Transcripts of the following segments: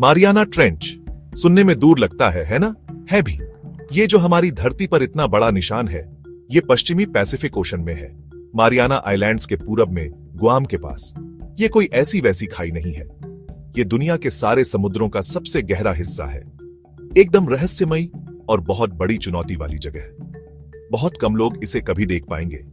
Mariana trench सुनने में दूर लगता है ना? है भी। ये जो हमारी धरती पर इतना बड़ा निशान है, ये पश्चिमी पैसिफिक ओशन में है, मारियाना आइलैंड्स के पूरब में, गुआम के पास। ये कोई ऐसी वैसी खाई नहीं है, ये दुनिया के सारे समुद्रों का सबसे गहरा हिस्सा है। एकदम रहस्यमयी और बहुत बड़ी चुनौती वाली जगह। बहुत कम लोग इसे कभी देख पाएंगे,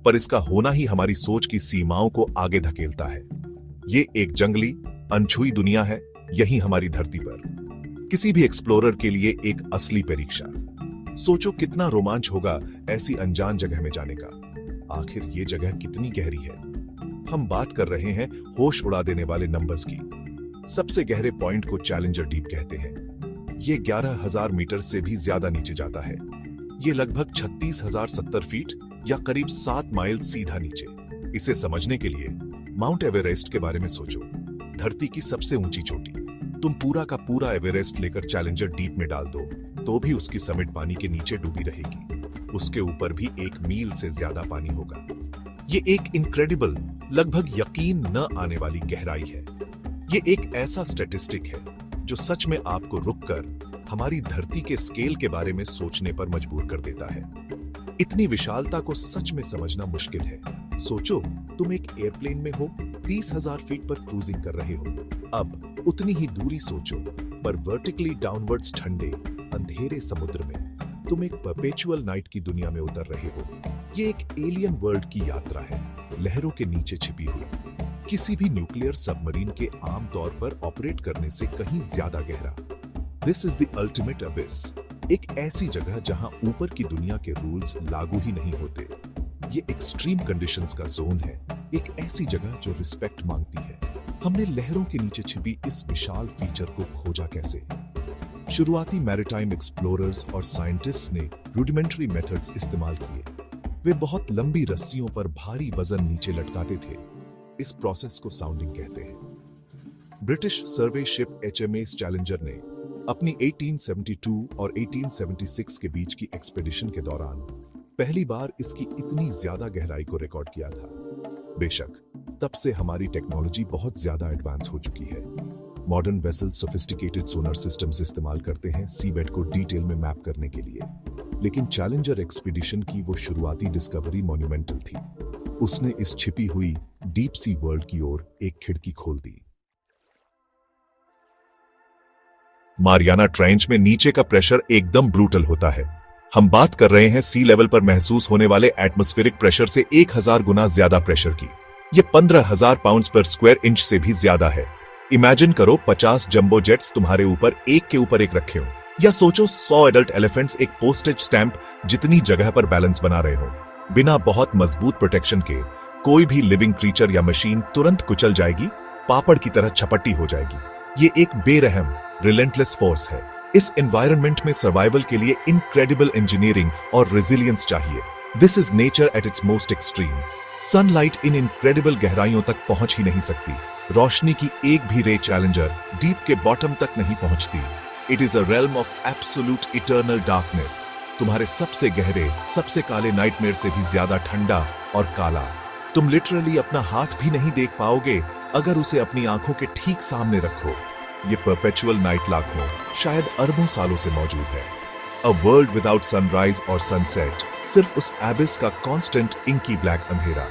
पर इसका होना ही हमारी सोच की सीमाओं को आगे धकेलता है। ये एक जंगली, अनछुई दुनिया है, यही हमारी धरती पर। किसी भी एक्सप्लोरर के लिए एक असली परीक्षा। सोचो कितना रोमांच होगा ऐसी अनजान जगह में जाने का। आखिर ये जगह कितनी गहरी है? हम बात कर रहे हैं होश उड़ा देने वाले नंबर्स की। सबसे गहरे पॉइंट को चैलेंजर डीप कहते हैं। ये 11,000 मीटर से भी ज्यादा नीचे जाता है। ये लगभग 36,070 फीट या करीब 7 माइल सीधा नीचे। इसे समझने के लिए माउंट एवरेस्ट के बारे में सोचो। धरती की सबसे ऊंची चोटी। तुम पूरा का पूरा एवरेस्ट लेकर चैलेंजर डीप में डाल दो तो भी उसकी समिट पानी के नीचे डूबी रहेगी। उसके ऊपर भी 1 मील से ज्यादा पानी होगा। ये एक इनक्रेडिबल, लगभग यकीन न आने वाली गहराई है। ये एक ऐसा स्टैटिस्टिक है जो सच में आपको रुककर हमारी धरती के स्केल के बारे में सोचने पर मजबूर कर देता है। इतनी विशालता को सच में समझना मुश्किल है। सोचो, तुम एक एयरप्लेन में हो, 30,000 फीट पर क्रूजिंग कर रहे हो। अब उतनी ही दूरी सोचो, पर वर्टिकली डाउनवर्ड्स ठंडे अंधेरे समुद्र में तुम एक परपेचुअल नाइट की दुनिया में उतर रहे हो। ये एक एलियन वर्ल्ड की यात्रा है, लहरों के नीचे छिपी हुई, किसी भी न्यूक्लियर सबमरीन के आम तौर पर ऑपरेट करने से कहीं ज्यादा गहरा। This is the ultimate Abish. एक ऐसी जगह जहां ऊपर की दुनिया के रूल्स लागू ही नहीं होते। ये एक्सट्रीम कंडीशंस का जोन है, एक ऐसी जगह जो रिस्पेक्ट मांगती है। हमने लहरों के नीचे छिपी इस विशाल फीचर को खोजा कैसे? शुरुआती मैरीटाइम एक्सप्लोरर्स और साइंटिस्ट्स ने रूडिमेंटरी मेथड्स इस्तेमाल किए। वे बहुत लंबी रस्सियों पर भारी वजन नीचे लटकाते थे। इस प्रोसेस को साउंडिंग कहते हैं। ब्रिटिश सर्वे शिप HMS चैलेंजर ने अपनी 1872 और 1876 के बीच की एक्सपेडिशन के दौरान पहली बार इसकी इतनी ज्यादा गहराई को रिकॉर्ड किया था। बेशक तब से हमारी टेक्नोलॉजी बहुत ज्यादा एडवांस हो चुकी है। मॉडर्न वेसल्स सोफिस्टिकेटेड सोनार सिस्टम्स इस्तेमाल करते हैं सीबेड को डिटेल में मैप करने के लिए, लेकिन चैलेंजर एक्सपीडिशन की वो शुरुआती डिस्कवरी मॉन्यूमेंटल थी। उसने इस छिपी हुई डीप सी वर्ल्ड की ओर एक खिड़की खोल दी। मारियाना ट्रेंच में नीचे का प्रेशर एकदम ब्रूटल होता है। हम बात कर रहे हैं सी लेवल पर महसूस होने वाले एटमॉस्फेरिक प्रेशर से 1000 गुना ज्यादा प्रेशर की। ये 15,000 पाउंड्स पर स्क्वायर इंच से भी ज्यादा है। इमेजिन करो 50 जंबो जेट्स तुम्हारे ऊपर एक के ऊपर एक रखे हो, या सोचो 100 एडल्ट एलिफेंट्स एक पोस्टेज स्टैंप जितनी जगह पर बैलेंस बना रहे हो। बिना बहुत मजबूत प्रोटेक्शन के कोई भी लिविंग क्रीचर या मशीन तुरंत कुचल जाएगी, पापड़ की तरह छपट्टी हो जाएगी। ये एक बेरहम, रिलेंटलेस फोर्स है। इस एनवायरनमेंट में सर्वाइवल के लिए इनक्रेडिबल इंजीनियरिंग और रेजिलियंस चाहिए। This is nature at its most extreme. Sunlight in incredible गहराइयों तक पहुंच ही नहीं सकती। रोशनी की एक भी रे चैलेंजर डीप के बॉटम तक नहीं पहुंचती। It is a realm of absolute eternal darkness. तुम्हारे सबसे गहरे, सबसे काले नाइटमेयर से भी ज्यादा ठंडा और काला। तुम लिटरली अपना हाथ भी नहीं देख पाओगे अगर उसे अपनी आंखों के ठीक सामने रखो। ये परपेचुअल नाइट लाखों, शायद अरबों सालों से मौजूद है। अ वर्ल्ड विदाउट सनराइज और सनसेट, सिर्फ उस एबिस का कांस्टेंट इंकी ब्लैक अंधेरा।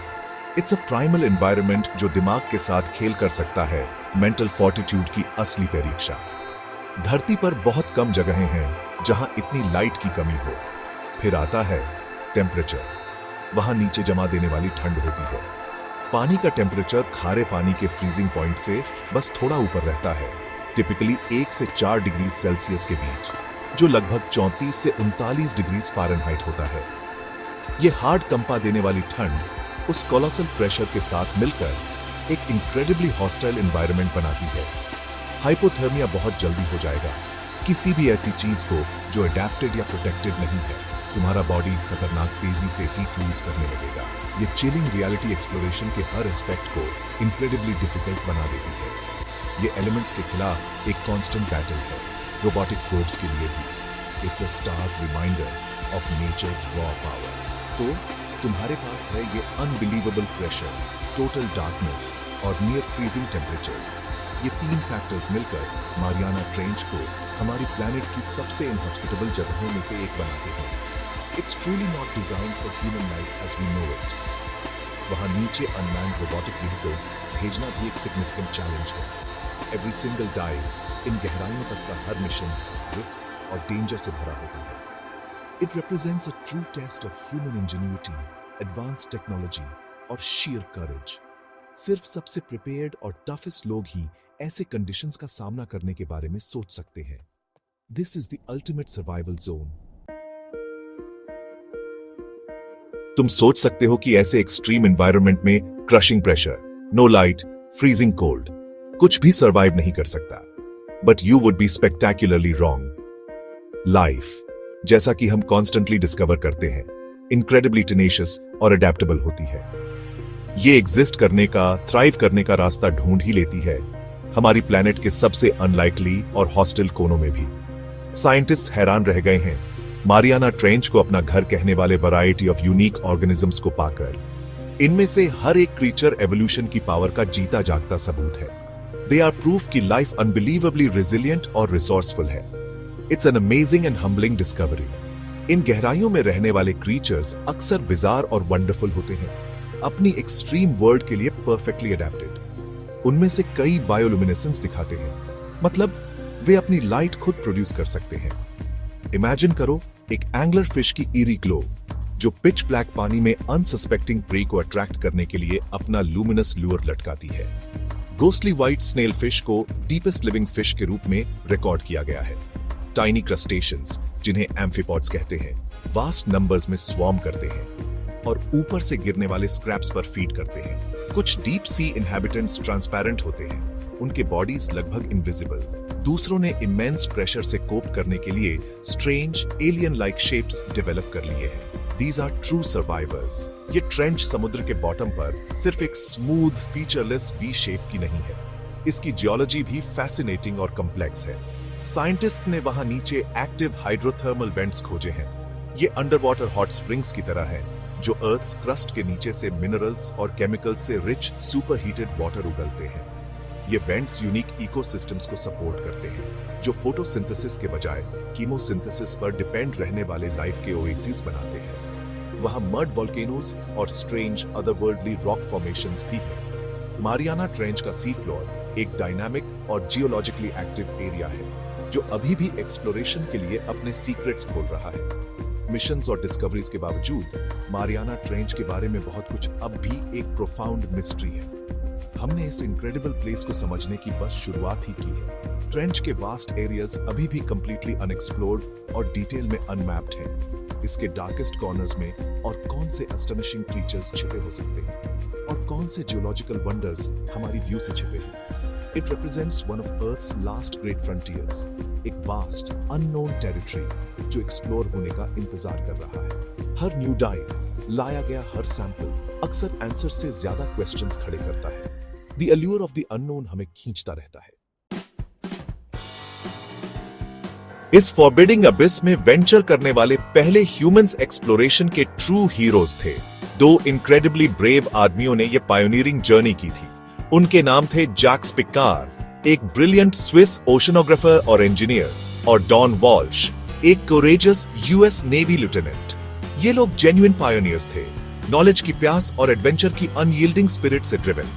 इट्स अ प्राइमल एनवायरनमेंट जो दिमाग के साथ खेल कर सकता है मेंटल फोर्टिट्यूड की असली परीक्षा। धरती पर बहुत कम जगहें हैं जहां इतनी लाइट की कमी हो। फिर आता है टेम्परेचर। वहां नीचे जमा देने वाली ठंड होती है। पानी का टेम्परेचर खारे पानी के फ्रीजिंग पॉइंट से बस थोड़ा ऊपर रहता है, टिपिकली 1 से 4 डिग्री सेल्सियस के बीच, जो लगभग 34 से 39 डिग्री फ़ारेनहाइट होता है। ये हार्ड कंपा देने वाली ठंड उस कोलोसल प्रेशर के साथ मिलकर एक इनक्रेडिबली हॉस्टाइल एनवायरनमेंट बनाती है। हाइपोथर्मिया बहुत जल्दी हो जाएगा। किसी भी ऐसी चीज को जो अडेप्टेड या प्रोटेक्टेड नहीं है, तुम्हारा बॉडी खतरनाक तेजी से हीट लूज करने लगेगा। ये चिलिंग रियलिटी एक्सप्लोरेशन के हर एस्पेक्ट को इनक्रेडिबली डिफिकल्ट बना देती है। ये एलिमेंट्स के खिलाफ एक कांस्टेंट बैटल है, रोबोटिक प्रोब्स के लिए भी। It's a stark reminder of nature's raw power. तो तुम्हारे पास है ये अनबिलीवेबल प्रेशर, टोटल डार्कनेस और नियर फ्रीजिंग टेम्परेचर्स। ये तीन फैक्टर्स मिलकर मारियाना ट्रेंच को हमारी प्लैनेट की सबसे इनहॉस्पिटेबल जगहों में से एक बनाते हैं। It's truly not designed for human life as we know it. वहां नीचे अनमैन्ड रोबोटिक व्हीकल्स भेजना भी एक सिग्निफिकेंट चैलेंज है। एवरी सिंगल डाइव, इन गहराइयों तक का हर मिशन रिस्क और डेंजर से भरा होता है। It represents a true test of human ingenuity, advanced technology और sheer courage। सिर्फ सबसे प्रिपेयर्ड और टफेस्ट लोग ही ऐसे कंडीशंस का सामना करने के बारे में सोच सकते हैं। This is the ultimate survival zone. तुम सोच सकते हो कि ऐसे एक्सट्रीम एनवायरनमेंट में crushing pressure, no light, freezing cold, कुछ भी सर्वाइव नहीं कर सकता। But you would be spectacularly wrong. Life, जैसा कि हम कॉन्स्टेंटली डिस्कवर करते हैं, इनक्रेडिबली टेनेशियस और अडेप्टेबल होती है। ये एग्जिस्ट करने का, थ्राइव करने का रास्ता ढूंढ ही लेती है, हमारी प्लैनेट के सबसे अनलाइकली और हॉस्टिल कोनों में भी। साइंटिस्ट हैरान रह गए हैं मारियाना ट्रेंच को अपना घर कहने वाले वैरायटी ऑफ यूनिक ऑर्गेनिजम्स को पाकर। इनमें से हर एक क्रीचर एवोल्यूशन की पावर का जीता जागता सबूत है। दे आर प्रूफ कि लाइफ अनबिलीवेबली रेजिलियंट और रिसोर्सफुल है। It's an amazing and humbling discovery. इन गहराइयों में रहने वाले क्रीचर्स अक्सर बिजार और वंडरफुल होते हैं, अपनी एक्सट्रीम वर्ल्ड के लिए परफेक्टली अडेप्टेड। उनमें से कई बायोलुमिनेसेंस दिखाते हैं, मतलब वे अपनी लाइट खुद प्रोड्यूस कर सकते हैं। इमेजिन करो एक एंगलर फिश की ईरी ग्लो जो पिच ब्लैक पानी में अनसस्पेक्टिंग प्रे को अट्रैक्ट करने के लिए अपना लूमिनस लूर लटकाती है। गोस्टली व्हाइट स्नेल फिश को डीपेस्ट लिविंग फिश के रूप में रिकॉर्ड किया गया है। टाइनी क्रस्टेशियंस, जिन्हें एम्फीपॉड्स कहते हैं, वास्ट नंबर्स में स्वॉर्म करते हैं और ऊपर से गिरने वाले स्क्रैप्स पर फीड करते हैं। कुछ डीप सी इनहैबिटेंट्स ट्रांसपेरेंट होते हैं, उनके बॉडीज लगभग इनविजिबल। दूसरों ने इमेंस प्रेशर से कोप करने के लिए strange alien like shapes develop कर लिए हैं। These are true survivors. ये ट्रेंच समुद्र के बॉटम पर सिर्फ एक स्मूथ फीचरलेस वी शेप की नहीं है, इसकी जियोलॉजी भी फैसिनेटिंग और कॉम्प्लेक्स है। साइंटिस्ट्स ने वहां नीचे एक्टिव हाइड्रोथर्मल वेंट्स खोजे हैं। ये अंडर वाटर हॉट स्प्रिंग्स की तरह है जो अर्थ क्रस्ट के नीचे से मिनरल्स और केमिकल्स से रिच सुपर हीटेड वाटर उगलते हैं। ये वेंट्स यूनिक इकोसिस्टम्स को सपोर्ट करते हैं जो फोटोसिंथेसिस के बजाय कीमोसिंथेसिस पर डिपेंड रहने वाले लाइफ के ओएसिस बनाते हैं। वहां मड वोल्केनोज और स्ट्रेंज अदरवर्ल्डली रॉक फॉर्मेशंस भी हैं। मारियाना ट्रेंच का सी फ्लोर एक डायनामिक और जियोलॉजिकली एक्टिव एरिया है जो अभी भी एक्सप्लोरेशन के लिए अपने सीक्रेट्स खोल रहा है। मिशंस और डिस्कवरीज के बावजूद मारियाना ट्रेंच के बारे में बहुत कुछ अब भी एक प्रोफाउंड मिस्ट्री है। हमने इस इनक्रेडिबल प्लेस को समझने की बस शुरुआत ही की है। ट्रेंच के वास्ट एरियाज अभी भी कंप्लीटली अनएक्सप्लोर्ड और डिटेल में अनमैप्ड हैं। इसके डार्केस्ट कॉर्नर्स में और कौन से एस्टनिशिंग क्रीचर्स छिपे हो सकते हैं और कौन से जियोलॉजिकल वंडर्स हमारी व्यू से छिपे हैं। It represents one of Earth's last great frontiers, एक वास्ट अननोन टेरिटरी जो एक्सप्लोर होने का इंतजार कर रहा है। हर न्यू डाइव, लाया गया हर सैंपल अक्सर आंसर से ज्यादा क्वेश्चंस खड़े करता है। The allure of the unknown हमें खींचता रहता है। इस फॉरबिडिंग अबिस में वेंचर करने वाले पहले ह्यूमंस एक्सप्लोरेशन के ट्रू हीरोज थे। दो इनक्रेडिबली ब्रेव आदमियों ने यह पायोनियरिंग जर्नी की थी। उनके नाम थे जैक्स पिकार, एक ब्रिलियंट स्विस ओशनोग्राफर और इंजीनियर, और डॉन वॉल्श, एक कोरेजस यूएस नेवी लेफ्टिनेंट। ये लोग जेन्युइन पायोनियर्स थे, नॉलेज की प्यास और एडवेंचर की अनयील्डिंग स्पिरिट से ड्रिवन।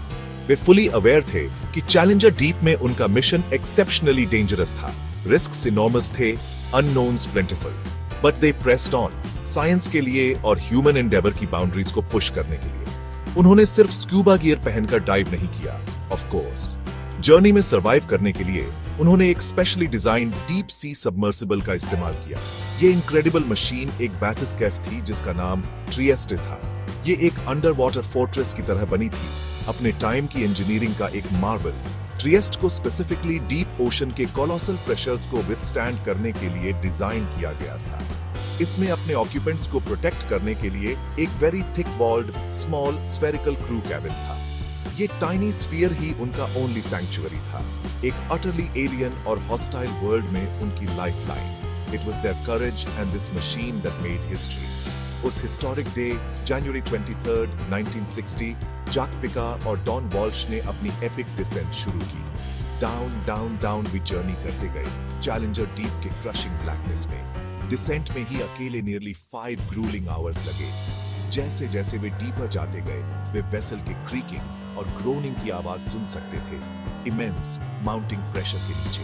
वे फुली अवेयर थे कि चैलेंजर डीप में उनका मिशन एक्सेप्शनली डेंजरस था। रिस्क्स इनॉर्मस थे, unknowns प्लेंटिफुल, but they pressed on, science के लिए और ह्यूमन एंडेवर की बाउंड्रीज को पुश करने के लिए। उन्होंने सिर्फ स्कूबा गियर पहनकर डाइव नहीं किया, ऑफ कोर्स। जर्नी में सरवाइव करने के लिए उन्होंने एक specially designed deep C submersible का इस्तेमाल किया। ये इनक्रेडिबल मशीन एक बैथिस्केफ थी जिसका नाम ट्रिएस्टे था। ये एक अंडर वाटर फोर्ट्रेस की तरह बनी थी, अपने टाइम की इंजीनियरिंग का एक मार्वल। ट्रिएस्ट को स्पेसिफिकली डीप ओशन के कोलोसल प्रेशर्स को विथस्टैंड करने के लिए डिजाइन किया गया था। इसमें अपने ऑक्यूपेंट्स को प्रोटेक्ट करने के लिए एक very thick walled small spherical crew cabin था। ये टाइनी स्फीयर ही उनका ओनली सैंक्चुअरी था, एक अटरली एलियन और हॉस्टाइल वर्ल्ड में उनकी lifeline. It was there courage and this machine that made history. उस हिस्टोरिक डे जनवरी 23, 1960 जैक पिकार और डॉन वॉल्श ने अपनी एपिक डिसेंट शुरू की। डाउन डाउन डाउन भी जर्नी करते गए, चैलेंजर डीप के क्रशिंग ब्लैकनेस में। डिसेंट में ही अकेले नियरली 5 ग्रूलिंग आवर्स लगे। जैसे जैसे वे डीपर जाते गए, वे वेसल के क्रीकिंग और ग्रोनिंग की आवाज सुन सकते थे, इमेंस माउंटिंग प्रेशर के नीचे।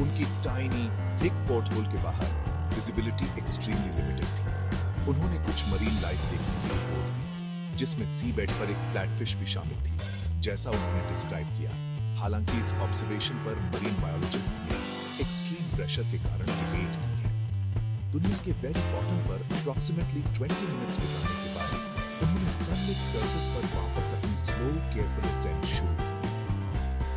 उनकी टाइनी थिक पोर्ट होल के बाहर विजिबिलिटी एक्सट्रीमली लिमिटेड थी। उन्होंने कुछ मरीन लाइफ देखने की रिपोर्ट दी, जिसमें सी बेड पर एक फ्लैटफिश भी शामिल थी, जैसा उन्होंने डिस्क्राइब किया। हालांकि इस ऑब्जर्वेशन पर मरीन बायोलॉजिस्ट ने एक्सट्रीम प्रेशर के कारण डिबेट की है। दुनिया के वेरी बॉटम पर अप्रॉक्सीमेटली 20 मिनट्स बिताने के बाद उन्होंने सनलिट सरफेस पर वापस अपनी स्लो केयरफुल असेंट शुरू की।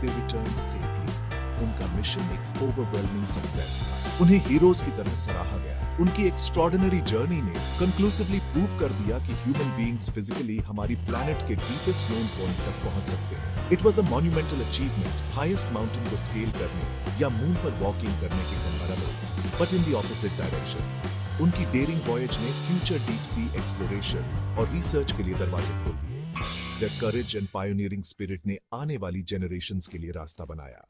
दे रिटर्न्ड सेफली। उनका मिशन एक ओवरवेलमिंग सक्सेस था। उन्हें हीरोज की तरह सराहा गया। उनकी एक्स्ट्रॉर्डिनरी जर्नी ने कंक्लूसिवली प्रूव कर दिया कि ह्यूमन बीइंग्स फिजिकली हमारी प्लैनेट के डीपेस्ट नोन पॉइंट तक पहुंच सकते हैं। It was a monumental achievement, highest mountain को स्केल करने या मून पर वॉकिंग करने के comparable, but in the opposite direction. उनकी डेयरिंग वॉयज ने फ्यूचर डीप सी एक्सप्लोरेशन और रिसर्च के लिए दरवाजे खोल दिए। There courage and pioneering spirit ने आने वाली जनरेशंस के लिए रास्ता बनाया।